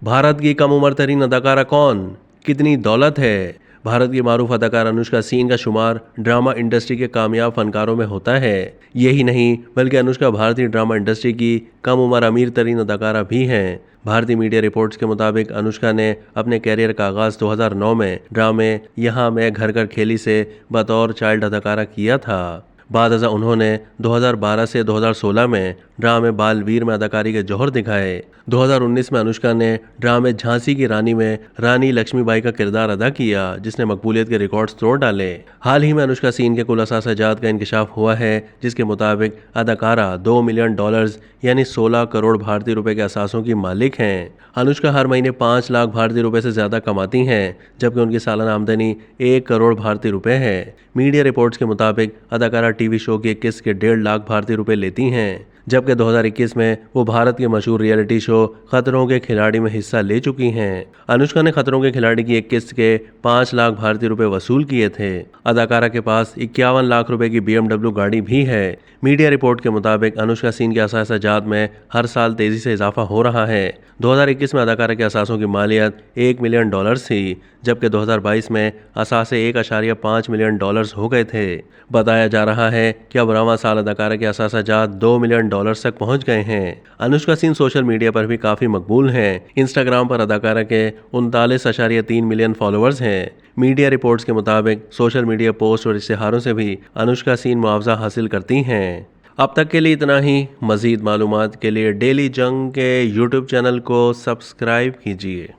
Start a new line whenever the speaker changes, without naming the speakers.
भारत की कम उम्र तरीन अदाकारा कौन? कितनी दौलत है? भारत की मारूफ अदाकारा अनुष्का सिंह का शुमार ड्रामा इंडस्ट्री के कामयाब फनकारों में होता है। यही नहीं बल्कि अनुष्का भारतीय ड्रामा इंडस्ट्री की कम उम्र अमीर तरीन अदाकारा भी हैं। भारतीय मीडिया रिपोर्ट्स के मुताबिक अनुष्का ने अपने कैरियर का आगाज 2009 में ड्रामे यहाँ मैं घर घर खेली से बतौर चाइल्ड अदाकारा किया था। बाद अज़ा उन्होंने 2012 से 2016 में ड्रामे बालवीर में अदाकारी के जौहर दिखाए। 2019 में अनुष्का ने ड्रामे झांसी की रानी में रानी लक्ष्मीबाई का किरदार अदा किया, जिसने मकबूलियत के रिकॉर्ड्स तोड़ डाले। हाल ही में अनुष्का सिंह के कुल असासाजात का इंकशाफ हुआ है, जिसके मुताबिक अदाकारा $2 मिलियन यानी 16 करोड़ भारतीय रुपए के असासों की मालिक हैं। अनुष्का हर महीने 5 लाख भारतीय रुपए से ज्यादा कमाती हैं, जबकि उनकी सालाना आमदनी 1 करोड़ भारतीय रुपए है। मीडिया रिपोर्ट्स के मुताबिक अदाकारा टीवी शो की 21 के 1.5 लाख भारतीय रुपए लेती हैं, जबकि 2021 में वो भारत के मशहूर रियलिटी शो खतरों के खिलाड़ी में हिस्सा ले चुकी हैं। अनुष्का ने खतरों के खिलाड़ी की 21 के 5 लाख भारतीय रुपए वसूल किए थे। अदाकारा के पास 51 लाख रुपए की BMW गाड़ी भी है। मीडिया रिपोर्ट के मुताबिक अनुष्का सिंह के असासाजात में हर साल तेजी से इजाफा हो रहा है। 2021 में अदाकारा के असासों की मालियत $1 मिलियन थी, जबकि 2022 में असासे $1.5 मिलियन हो गए थे। बताया जा रहा है कि अब रवां साल अदाकारा के असासाजात $2 मिलियन तक पहुंच गए हैं। अनुष्का सिंह सोशल मीडिया पर भी काफी मकबूल हैं। इंस्टाग्राम पर अदाकारा के 39.3 मिलियन फॉलोअर्स हैं। मीडिया रिपोर्ट्स के मुताबिक सोशल मीडिया पोस्ट और इश्तिहारों से भी अनुष्का सिंह मुआवजा हासिल करती हैं। अब तक के लिए इतना ही। मजीद मालूमात के लिए डेली जंग के YouTube चैनल को सब्सक्राइब कीजिए।